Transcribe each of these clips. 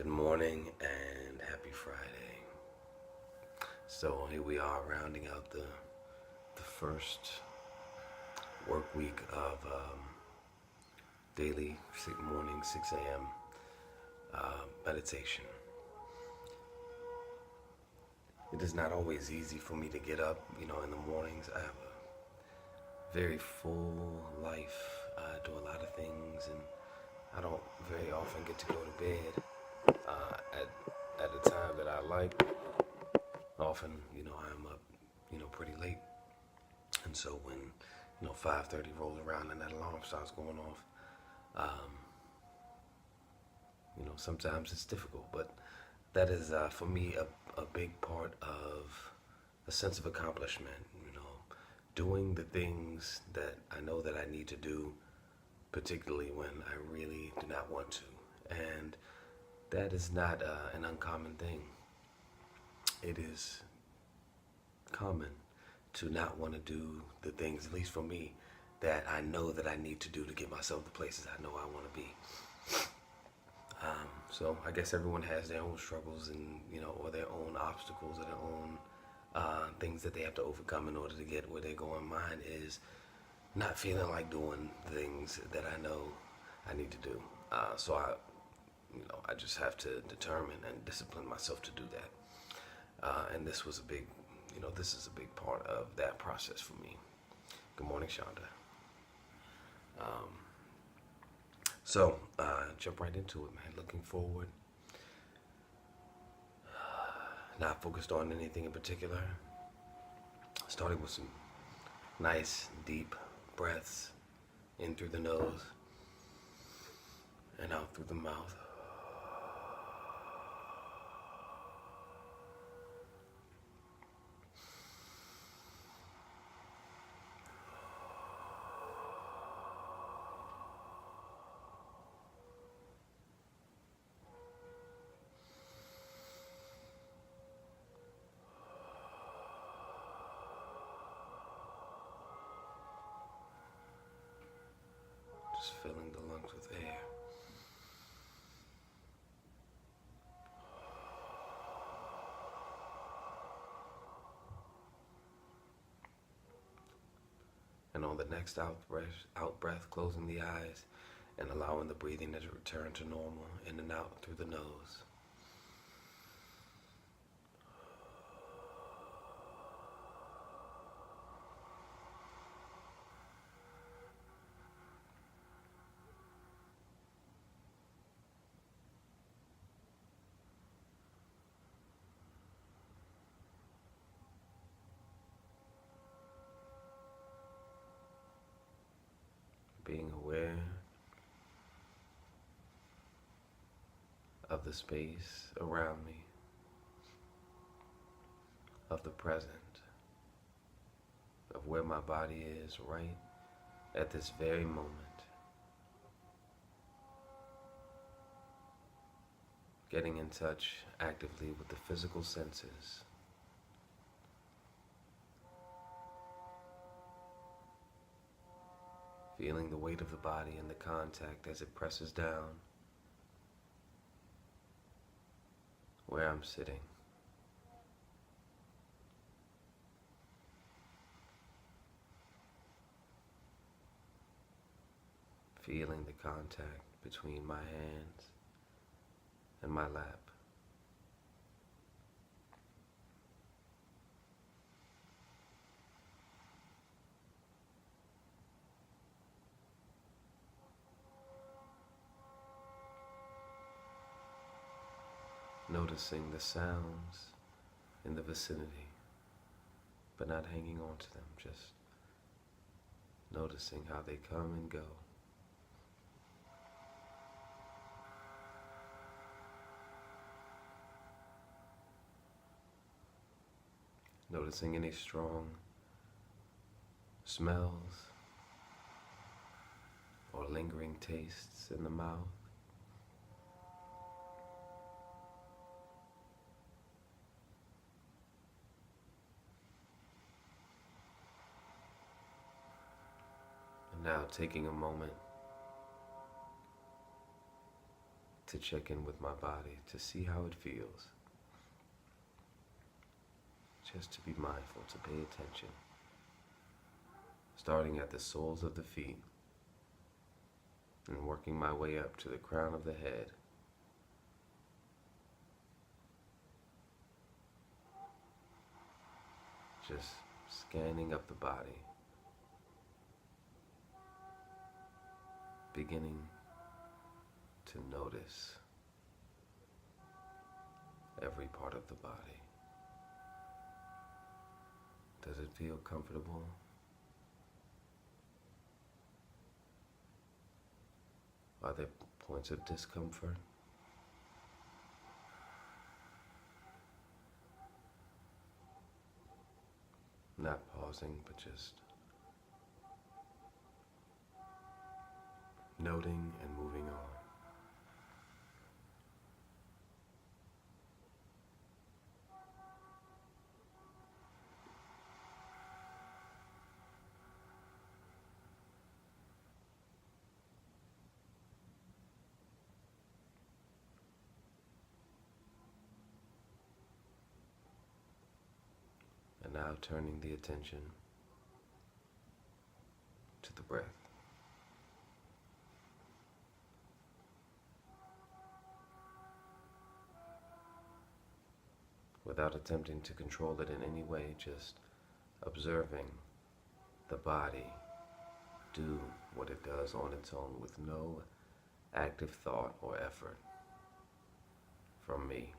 morning and happy Friday. So here we are rounding out the first work week of daily morning 6 a.m. Meditation. It is not always easy for me to get up, in the mornings. I have a very full life. I do a lot of things and I don't very often get to go to bed at the time that I like. Often, I'm up, pretty late. And so when, 5:30 rolls around and that alarm starts going off, sometimes it's difficult. But that is, for me, a big part of a sense of accomplishment, doing the things that I know that I need to do, particularly when I really do not want to. And that is not an uncommon thing. It is common to not want to do the things, at least for me, that I know that I need to do to get myself the places I know I want to be. So I guess everyone has their own struggles and, or their own obstacles or their own things that they have to overcome in order to get where they're going. Mine is not feeling like doing things that I know I need to do. So I just have to determine and discipline myself to do that. And this was this is a big part of that process for me. Good morning, Shonda. So jump right into it, man. Looking forward. Not focused on anything in particular. Starting with some nice, deep breaths in through the nose and out through the mouth. Just filling the lungs with air. And on the next out breath, closing the eyes and allowing the breathing to return to normal, in and out through the nose. Being aware of the space around me, of the present, of where my body is right at this very moment. Getting in touch actively with the physical senses. Feeling the weight of the body and the contact as it presses down where I'm sitting. Feeling the contact between my hands and my lap. Noticing the sounds in the vicinity, but not hanging on to them, just noticing how they come and go. Noticing any strong smells or lingering tastes in the mouth. And now taking a moment to check in with my body, to see how it feels. Just to be mindful, to pay attention. Starting at the soles of the feet and working my way up to the crown of the head. Just scanning up the body, beginning to notice every part of the body. Does it feel comfortable? Are there points of discomfort? Not pausing, but just noting and moving on. And now turning the attention to the breath. Without attempting to control it in any way, just observing the body do what it does on its own with no active thought or effort from me.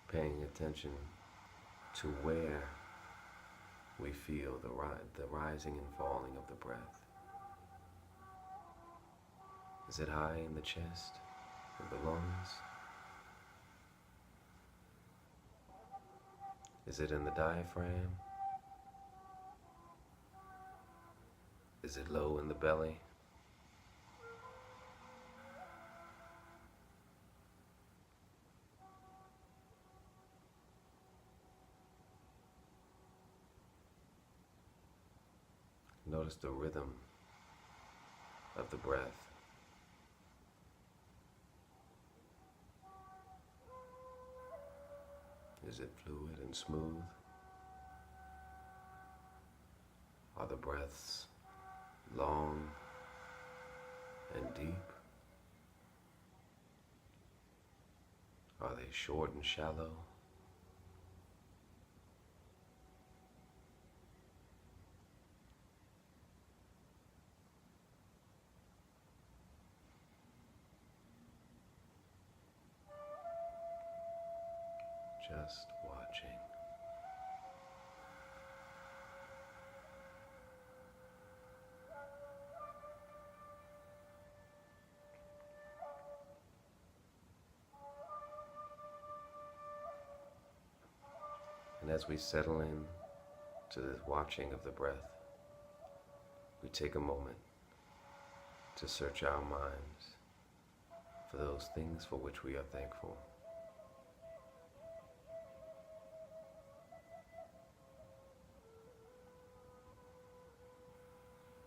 Paying attention to where we feel the rising and falling of the breath. Is it high in the chest, in the lungs? Is it in the diaphragm? Is it low in the belly? Notice the rhythm of the breath. Is it fluid and smooth? Are the breaths long and deep? Are they short and shallow? Just watching. And as we settle in to this watching of the breath, we take a moment to search our minds for those things for which we are thankful.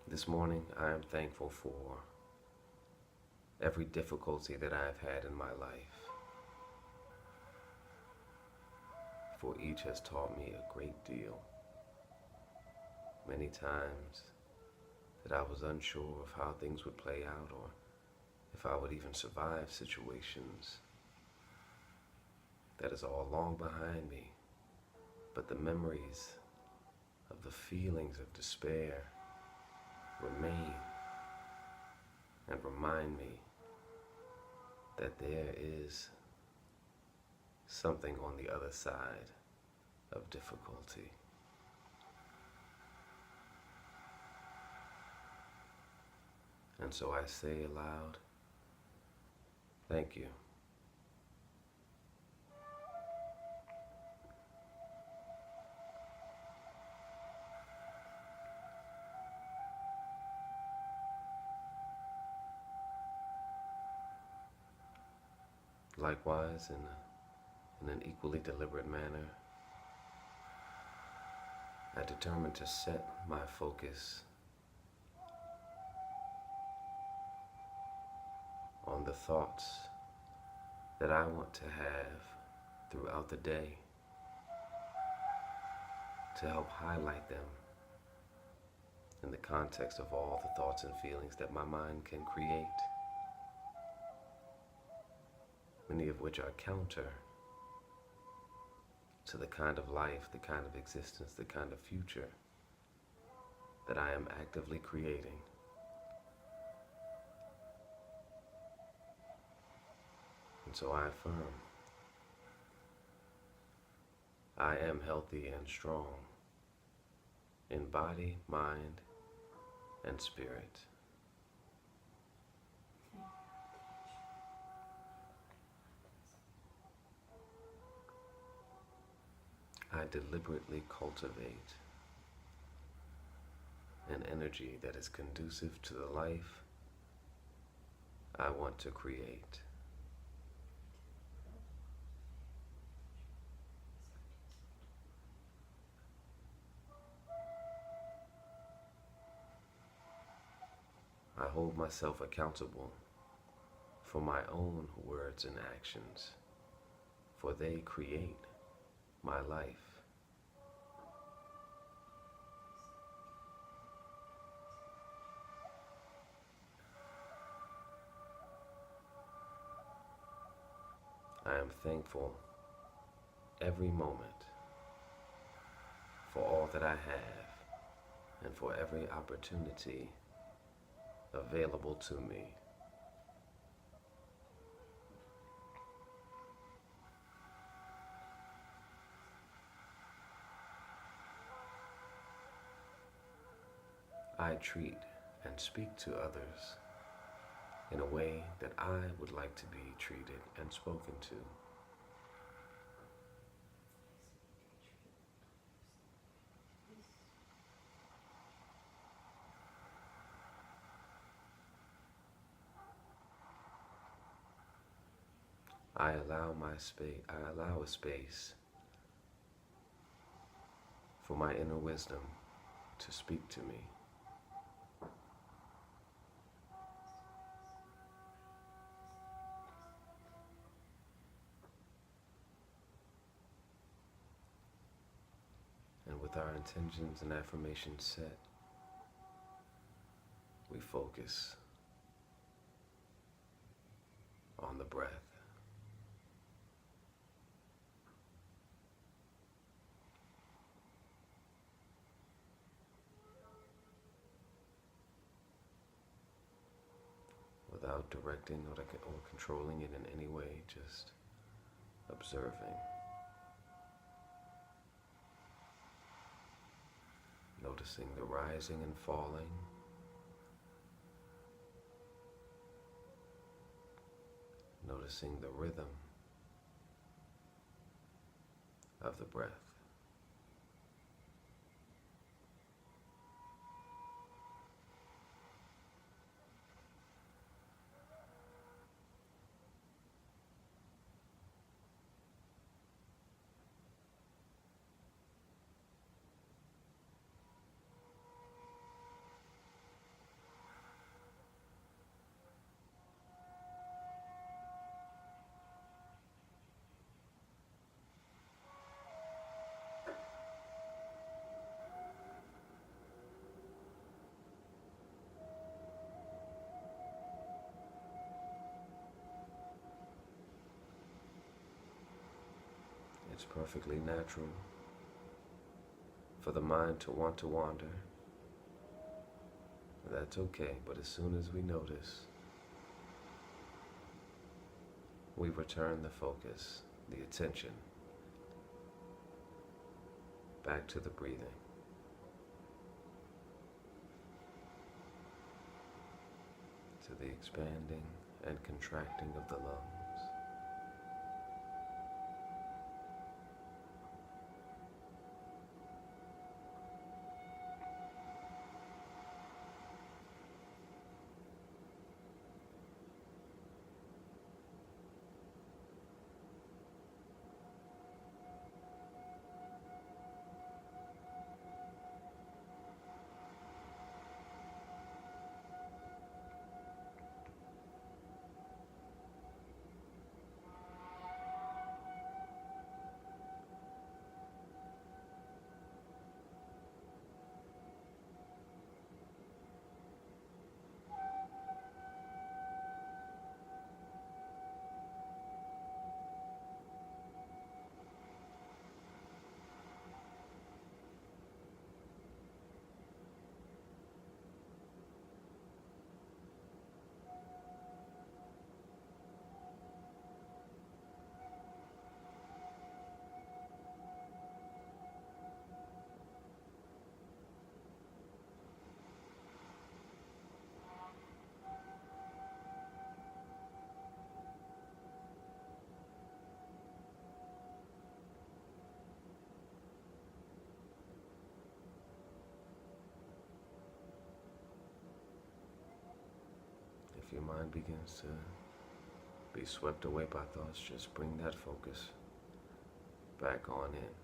This morning, I am thankful for every difficulty that I have had in my life, for each has taught me a great deal. Many times that I was unsure of how things would play out or if I would even survive situations. That is all long behind me, but the memories of the feelings of despair remain and remind me that there is something on the other side of difficulty. And so I say aloud, thank you. Likewise, in an equally deliberate manner, I determined to set my focus on the thoughts that I want to have throughout the day to help highlight them in the context of all the thoughts and feelings that my mind can create, many of which are counter to the kind of life, the kind of existence, the kind of future that I am actively creating. And so I affirm, I am healthy and strong in body, mind, and spirit. I deliberately cultivate an energy that is conducive to the life I want to create. I hold myself accountable for my own words and actions, for they create my life. I am thankful every moment for all that I have and for every opportunity available to me. I treat and speak to others in a way that I would like to be treated and spoken to. I allow a space for my inner wisdom to speak to me. And with our intentions and affirmations set, we focus on the breath. Without directing or controlling it in any way, just observing. Noticing the rising and falling. Noticing the rhythm of the breath. It's perfectly natural for the mind to want to wander. That's okay, but as soon as we notice, we return the focus, the attention, back to the breathing. To the expanding and contracting of the lungs. if your mind begins to be swept away by thoughts, just bring that focus back on in.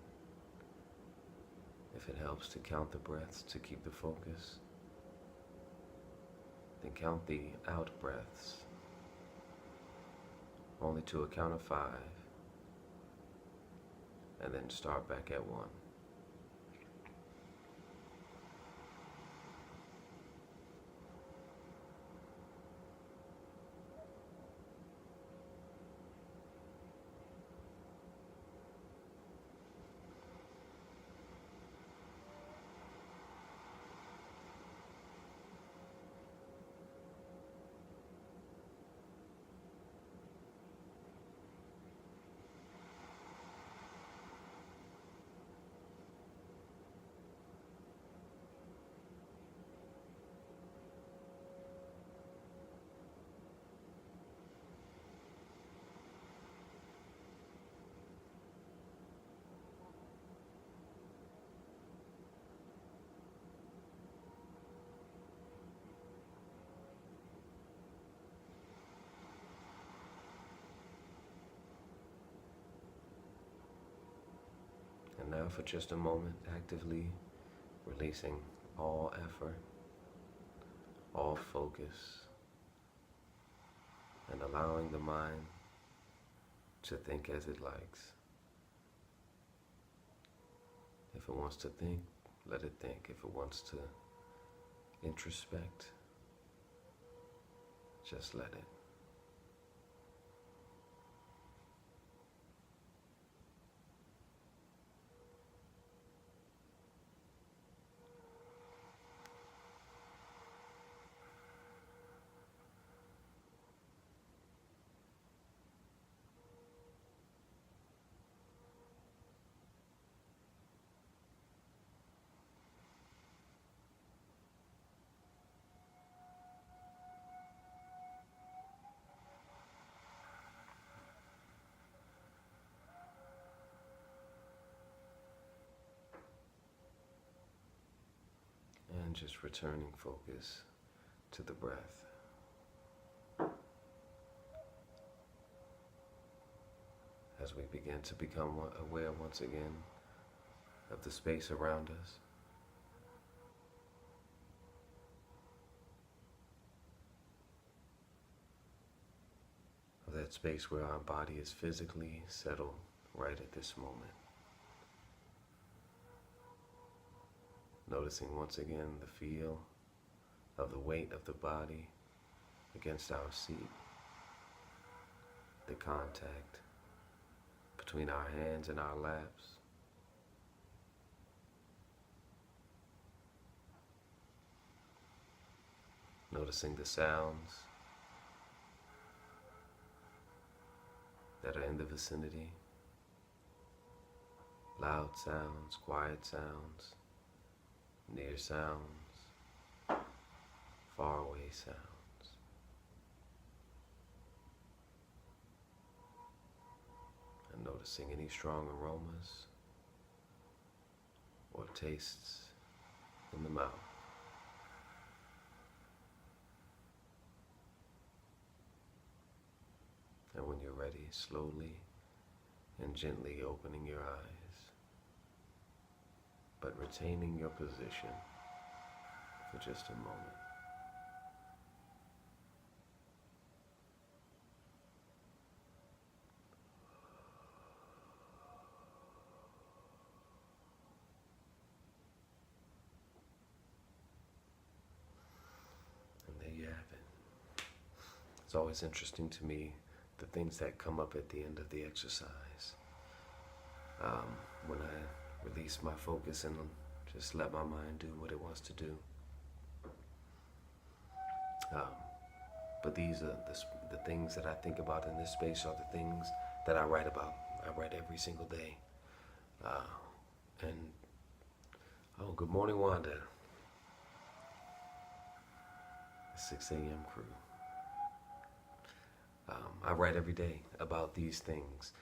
If it helps to count the breaths to keep the focus, then count the out breaths only to a count of 5, and then start back at 1. And now for just a moment, actively releasing all effort, all focus, and allowing the mind to think as it likes. If it wants to think, let it think. If it wants to introspect, just let it. And just returning focus to the breath. As we begin to become aware once again of the space around us, of that space where our body is physically settled right at this moment. Noticing once again the feel of the weight of the body against our seat, the contact between our hands and our laps, noticing the sounds that are in the vicinity, loud sounds, quiet sounds, near sounds, far away sounds. And noticing any strong aromas or tastes in the mouth. And when you're ready, slowly and gently opening your eyes, but retaining your position for just a moment. And there you have it. It's always interesting to me the things that come up at the end of the exercise. When I release my focus and just let my mind do what it wants to do. But these are the things that I think about in this space are the things that I write about. I write every single day. Oh, good morning, Wanda. 6 a.m. crew. I write every day about these things,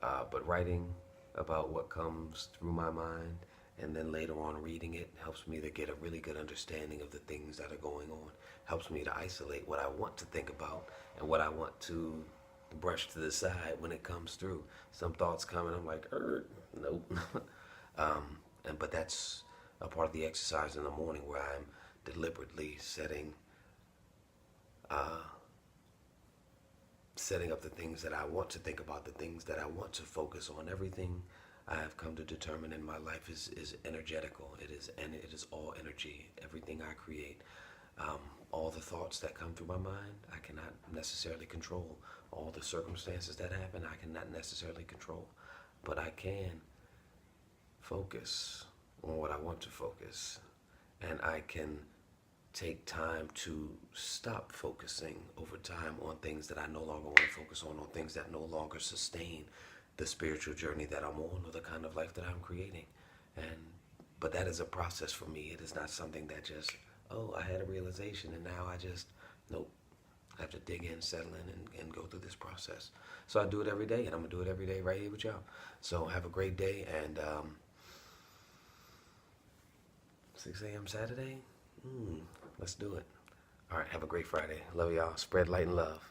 but writing about what comes through my mind and then later on reading it helps me to get a really good understanding of the things that are going on. Helps me to isolate what I want to think about and what I want to brush to the side when it comes through. Some thoughts come and I'm like, nope. But that's a part of the exercise in the morning where I'm deliberately setting up the things that I want to think about, the things that I want to focus on. Everything I have come to determine in my life is energetical. It is all energy. Everything I create, all the thoughts that come through my mind, I cannot necessarily control. All the circumstances that happen, I cannot necessarily control. But I can focus on what I want to focus, and I can take time to stop focusing over time on things that I no longer want to focus on things that no longer sustain the spiritual journey that I'm on or the kind of life that I'm creating. But that is a process for me. It is not something that just, oh, I had a realization and now nope. I have to dig in, settle in, and go through this process. So I do it every day, and I'm going to do it every day right here with y'all. So have a great day, and 6 a.m. Saturday? Let's do it. All right, have a great Friday. Love y'all. Spread light and love.